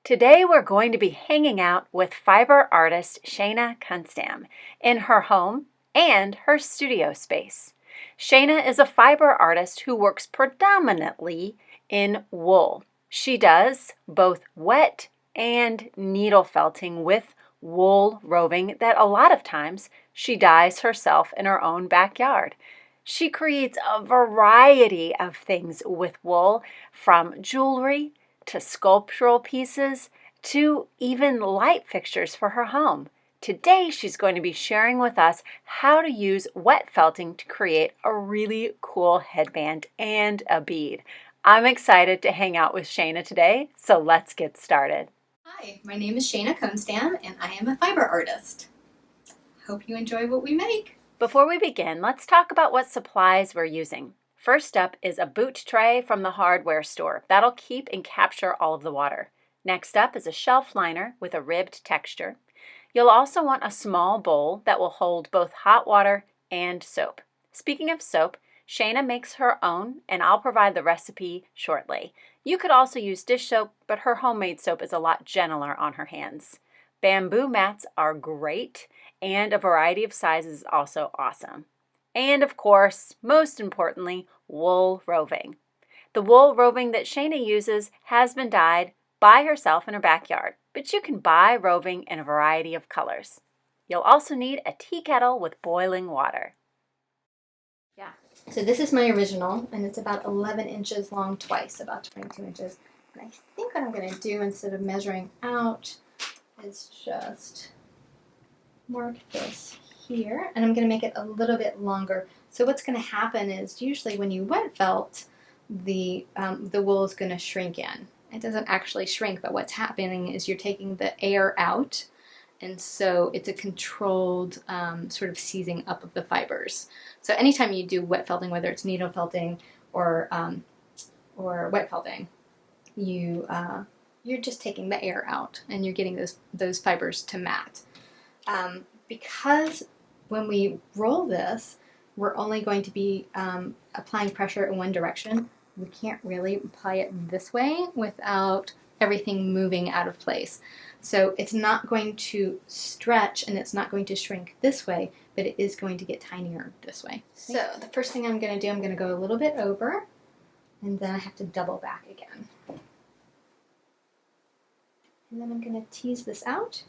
Today we're going to be hanging out with fiber artist Shana Kohnstamm in her home and her studio space. Shana is a fiber artist who works predominantly in wool. She does both wet and needle felting with wool roving that a lot of times she dyes herself in her own backyard. She creates a variety of things with wool, from jewelry to sculptural pieces to even light fixtures for her home. Today she's going to be sharing with us how to use wet felting to create a really cool headband and a bead. I'm excited to hang out with Shana today, so let's get started. Hi, my name is Shana Kohnstamm and I am a fiber artist. Hope you enjoy what we make. Before we begin, let's talk about what supplies we're using. First up is a boot tray from the hardware store. That'll keep and capture all of the water. Next up is a shelf liner with a ribbed texture. You'll also want a small bowl that will hold both hot water and soap. Speaking of soap, Shana makes her own, and I'll provide the recipe shortly. You could also use dish soap, but her homemade soap is a lot gentler on her hands. Bamboo mats are great, and a variety of sizes is also awesome. And of course, most importantly, wool roving. The wool roving that Shana uses has been dyed by herself in her backyard, but you can buy roving in a variety of colors. You'll also need a tea kettle with boiling water. Yeah, so this is my original, and it's about 11 inches long twice, about 22 inches. And I think what I'm going to do, instead of measuring out, is just mark this here, and I'm going to make it a little bit longer. So what's going to happen is, usually when you wet felt, the wool is going to shrink in. It doesn't actually shrink, but what's happening is you're taking the air out, and so it's a controlled sort of seizing up of the fibers. So anytime you do wet felting, whether it's needle felting or wet felting, you're just taking the air out, and you're getting those fibers to mat. Because when we roll this, we're only going to be applying pressure in one direction. We can't really apply it this way without everything moving out of place. So it's not going to stretch and it's not going to shrink this way, but it is going to get tinier this way. So the first thing I'm going to do, I'm going to go a little bit over, and then I have to double back again. And then I'm going to tease this out.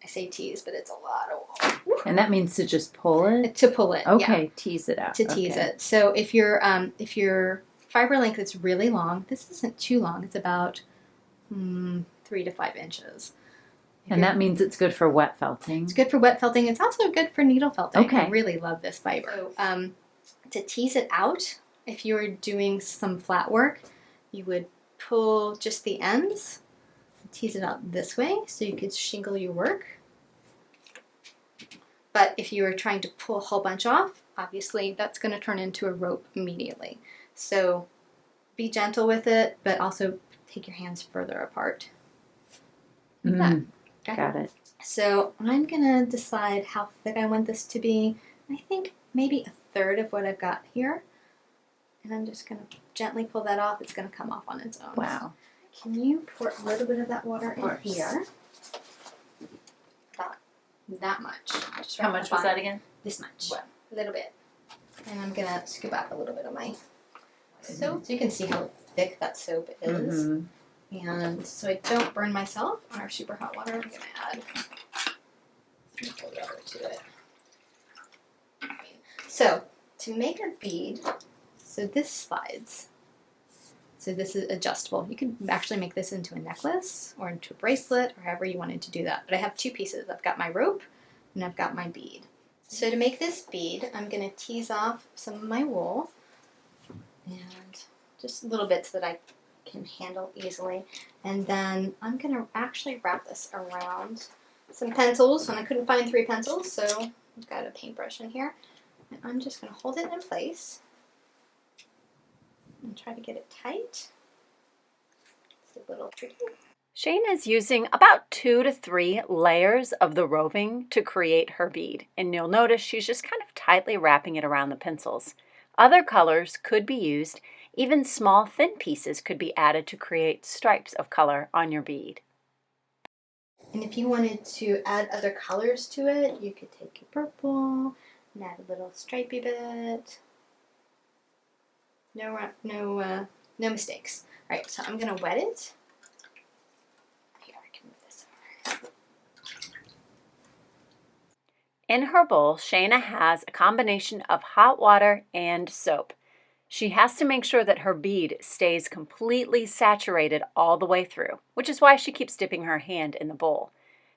I say tease, but it's a lot of wool. And that means to just pull it? To pull it, okay, yeah. Tease it out. To tease it. So if your fiber length is really long, this isn't too long. It's about 3 to 5 inches. And that means it's good for wet felting? It's good for wet felting. It's also good for needle felting. Okay. I really love this fiber. So to tease it out, if you were doing some flat work, you would pull just the ends, tease it out this way so you could shingle your work. But if you were trying to pull a whole bunch off, obviously that's going to turn into a rope immediately. So be gentle with it, but also take your hands further apart. Like that. Got it. So I'm going to decide how thick I want this to be. I think maybe a third of what I've got here. And I'm just going to gently pull that off. It's going to come off on its own. Wow. Can you pour a little bit of that water in here? About that much. How much was that again? This much. Wow. A little bit. And I'm going to scoop out a little bit of my soap. So you can see how thick that soap is. And so I don't burn myself on our super hot water, I'm going to add some cold water to it. So to make a bead, so this slides. So this is adjustable. You can actually make this into a necklace or into a bracelet or however you wanted to do that. But I have two pieces. I've got my rope and I've got my bead. So to make this bead, I'm going to tease off some of my wool and just little bits that I can handle easily. And then I'm going to actually wrap this around some pencils. And I couldn't find 3 pencils, so I've got a paintbrush in here. And I'm just going to hold it in place and try to get it tight. It's a little tricky. Shana is using about 2 to 3 layers of the roving to create her bead, and you'll notice she's just kind of tightly wrapping it around the pencils. Other colors could be used, Even small, thin pieces could be added to create stripes of color on your bead. And if you wanted to add other colors to it, you could take your purple and add a little stripey bit. No mistakes. All right, so I'm gonna wet it. Here, I can move this over. In her bowl, Shana has a combination of hot water and soap. She has to make sure that her bead stays completely saturated all the way through, which is why she keeps dipping her hand in the bowl.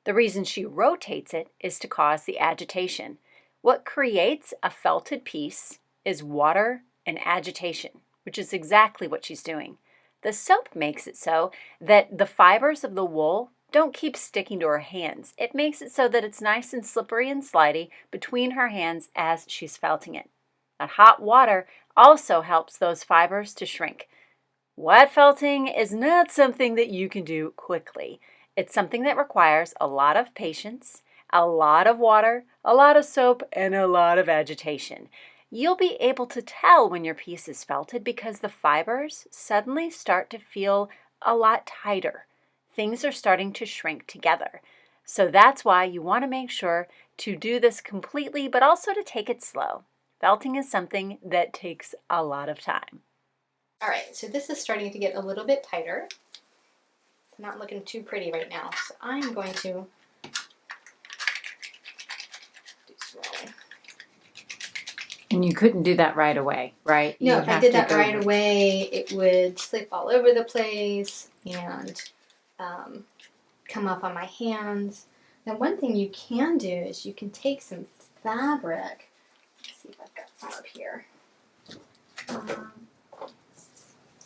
The reason she rotates it is to cause the agitation. What creates a felted piece is water and agitation, which is exactly what she's doing. The soap makes it so that the fibers of the wool don't keep sticking to her hands. It makes it so that it's nice and slippery and slidey between her hands as she's felting it. That hot water also helps those fibers to shrink. Wet felting is not something that you can do quickly. It's something that requires a lot of patience, a lot of water, a lot of soap, and a lot of agitation. You'll be able to tell when your piece is felted because the fibers suddenly start to feel a lot tighter. Things are starting to shrink together. So that's why you want to make sure to do this completely, but also to take it slow. Felting is something that takes a lot of time. All right, so this is starting to get a little bit tighter. It's not looking too pretty right now, so I'm going to do swirling. And you couldn't do that right away, right? No, if I did that right away, it would slip all over the place and come up on my hands. Now, one thing you can do is you can take some fabric. Let's see if I've got some up here.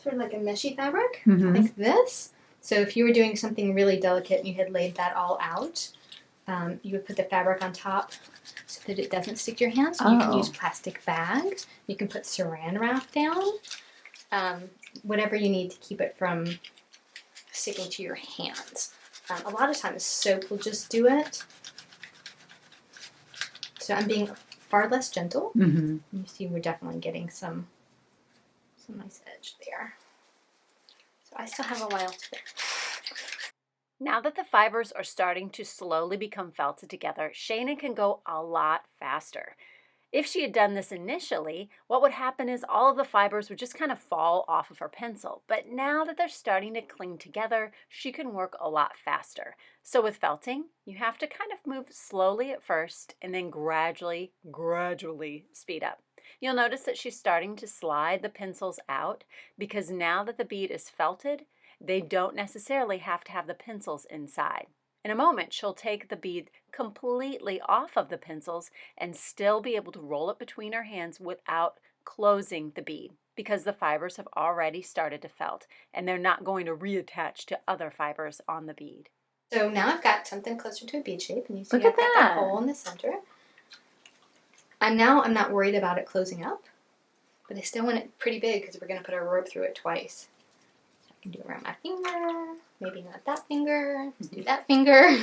Sort of like a meshy fabric, like this. So if you were doing something really delicate and you had laid that all out, you would put the fabric on top so that it doesn't stick to your hands. You can use plastic bags. You can put saran wrap down. Whatever you need to keep it from sticking to your hands. A lot of times soap will just do it. So I'm being far less gentle. You see we're definitely getting some nice edge there. So I still have a while to go. Now that the fibers are starting to slowly become felted together, Shana can go a lot faster. If she had done this initially, what would happen is all of the fibers would just kind of fall off of her pencil. But now that they're starting to cling together, she can work a lot faster. So with felting, you have to kind of move slowly at first and then gradually speed up. You'll notice that she's starting to slide the pencils out because now that the bead is felted, they don't necessarily have to have the pencils inside. In a moment, she'll take the bead completely off of the pencils and still be able to roll it between her hands without closing the bead because the fibers have already started to felt and they're not going to reattach to other fibers on the bead. So now I've got something closer to a bead shape, and you see Look at I've got that hole in the center. And now I'm not worried about it closing up, but I still want it pretty big because we're going to put our rope through it twice. So I can do it around my finger, maybe not that finger, let's do that finger.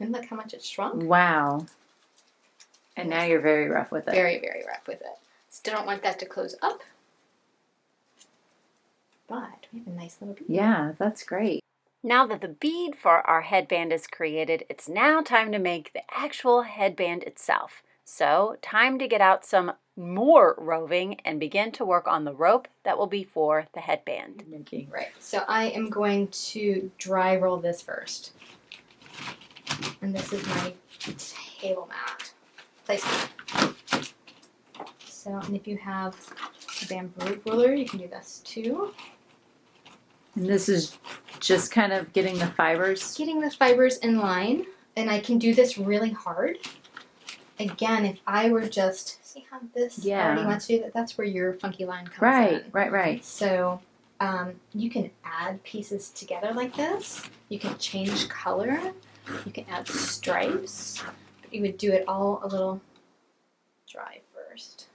And look how much it's shrunk. Wow. And now you're very rough with it. Very, very rough with it. Still don't want that to close up. But we have a nice little bead. Yeah, that's great. Now that the bead for our headband is created, it's now time to make the actual headband itself. So, time to get out some more roving and begin to work on the rope that will be for the headband. Right, so I am going to dry roll this first. And this is my table mat placement. So, and if you have a bamboo ruler, you can do this too. And this is just kind of getting the fibers? Getting the fibers in line, and I can do this really hard. Again, if I were just, see how this already wants to do that? That's where your funky line comes in. Right. So you can add pieces together like this. You can change color. You can add stripes. But you would do it all a little dry first.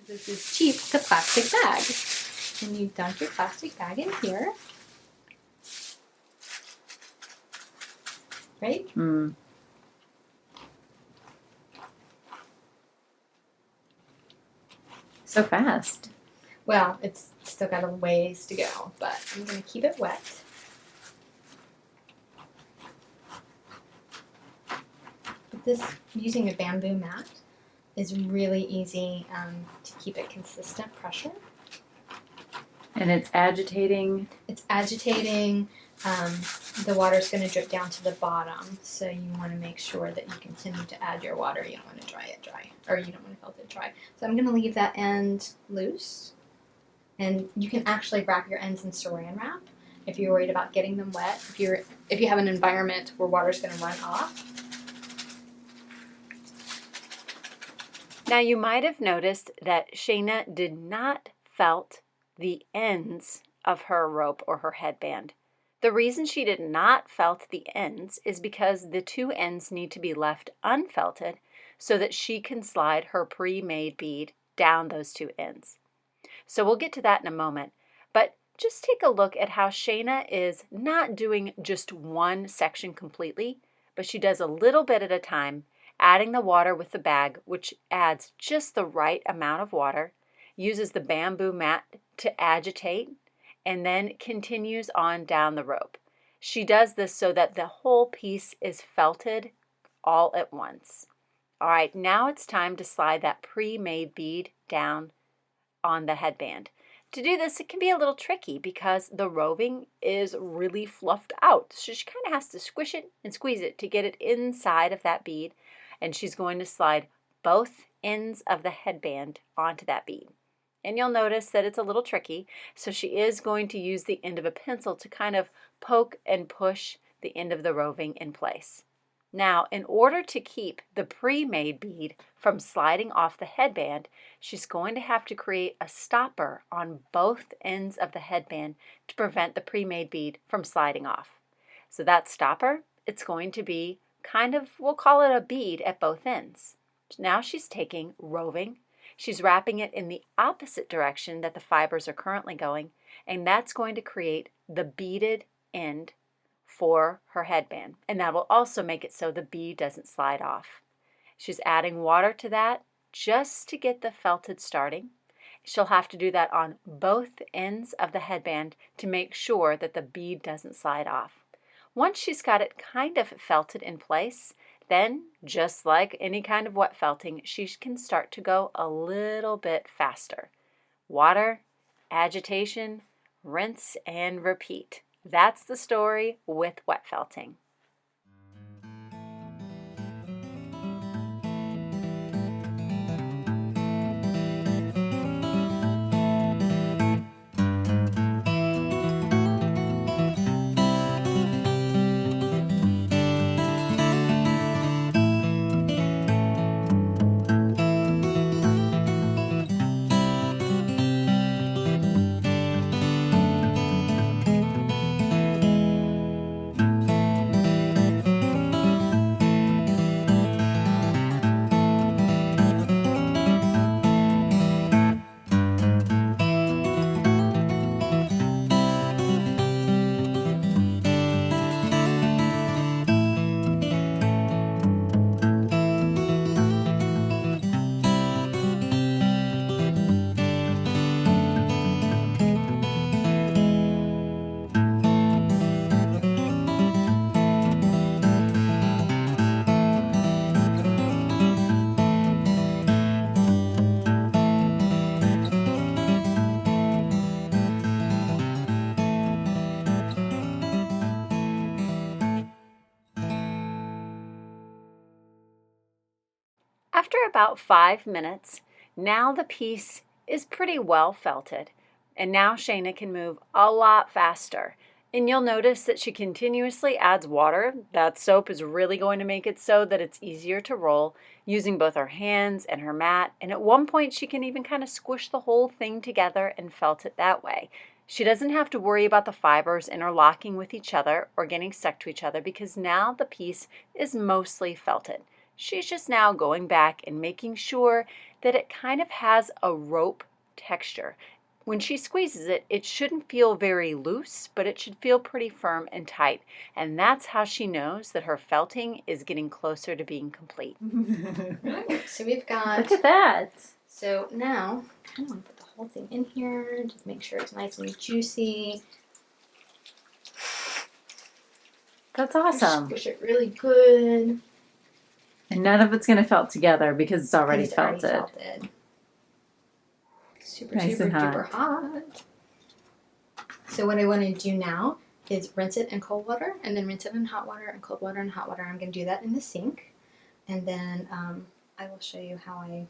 This is cheap, the plastic bag. And you dump your plastic bag in here. Right? So fast. Well, it's still got a ways to go, but I'm going to keep it wet. This, using a bamboo mat, is really easy to keep it consistent pressure. And it's agitating. It's agitating. The water's going to drip down to the bottom, so you want to make sure that you continue to add your water. You don't want to dry it dry, or you don't want to felt it dry. So I'm going to leave that end loose, and you can actually wrap your ends in saran wrap if you're worried about getting them wet. If you have an environment where water's going to run off. Now you might have noticed that Shana did not felt the ends of her rope or her headband. The reason she did not felt the ends is because the two ends need to be left unfelted so that she can slide her pre-made bead down those two ends. So we'll get to that in a moment, but just take a look at how Shana is not doing just one section completely, but she does a little bit at a time, adding the water with the bag, which adds just the right amount of water, uses the bamboo mat to agitate, and then continues on down the rope. She does this so that the whole piece is felted all at once. All right, now it's time to slide that pre-made bead down on the headband. To do this, it can be a little tricky because the roving is really fluffed out. So she kind of has to squish it and squeeze it to get it inside of that bead. And she's going to slide both ends of the headband onto that bead. And you'll notice that it's a little tricky, so she is going to use the end of a pencil to kind of poke and push the end of the roving in place. Now, in order to keep the pre-made bead from sliding off the headband, she's going to have to create a stopper on both ends of the headband to prevent the pre-made bead from sliding off. So that stopper, it's going to be kind of, we'll call it a bead at both ends. Now she's taking roving. She's wrapping it in the opposite direction that the fibers are currently going, and that's going to create the beaded end for her headband. And that will also make it so the bead doesn't slide off. She's adding water to that just to get the felted starting. She'll have to do that on both ends of the headband to make sure that the bead doesn't slide off. Once she's got it kind of felted in place, then, just like any kind of wet felting, she can start to go a little bit faster. Water, agitation, rinse, and repeat. That's the story with wet felting. After about 5 minutes, now the piece is pretty well felted, and now Shana can move a lot faster. And you'll notice that she continuously adds water. That soap is really going to make it so that it's easier to roll using both her hands and her mat. And at one point, she can even kind of squish the whole thing together and felt it that way. She doesn't have to worry about the fibers interlocking with each other or getting stuck to each other because now the piece is mostly felted. She's just now going back and making sure that it kind of has a rope texture. When she squeezes it, it shouldn't feel very loose, but it should feel pretty firm and tight. And that's how she knows that her felting is getting closer to being complete. So we've got... Look at that. So now, I kind of want to put the whole thing in here, just make sure it's nice and juicy. That's awesome. Squish it really good. And none of it's going to felt together because it's already It's already felted. felted. Super, Nice super and hot. duper hot. So what I want to do now is rinse it in cold water and then rinse it in hot water and cold water and hot water. I'm going to do that in the sink. And then I will show you how I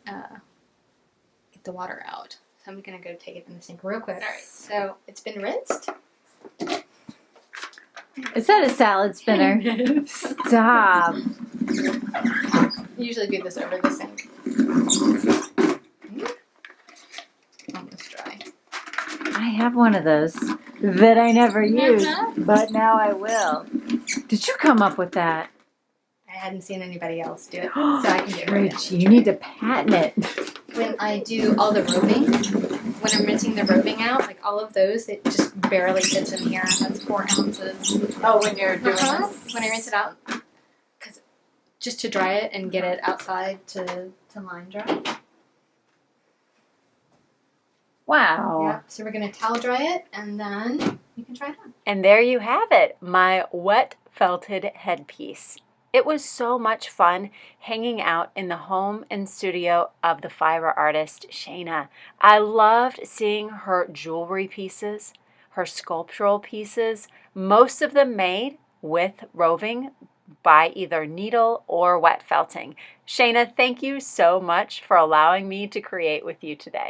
get the water out. So I'm going to go take it in the sink real quick. All right, so it's been rinsed. Is that a salad spinner? Stop. Usually do this over the sink. Almost dry. I have one of those that I never used, but now I will. Did you come up with that? I hadn't seen anybody else do it, so I can do it right now. Rich, you need to patent it. When I do all the roving, when I'm rinsing the roving out, like all of those, it just barely fits in here. That's 4 ounces. Oh, when you're doing this? When I rinse it out, because just to dry it and get it outside to line dry. Wow. Yeah. So we're gonna towel dry it, and then you can try it on. And there you have it, my wet felted headpiece. It was so much fun hanging out in the home and studio of the fiber artist Shana. I loved seeing her jewelry pieces, her sculptural pieces, most of them made with roving by either needle or wet felting. Shana, thank you so much for allowing me to create with you today.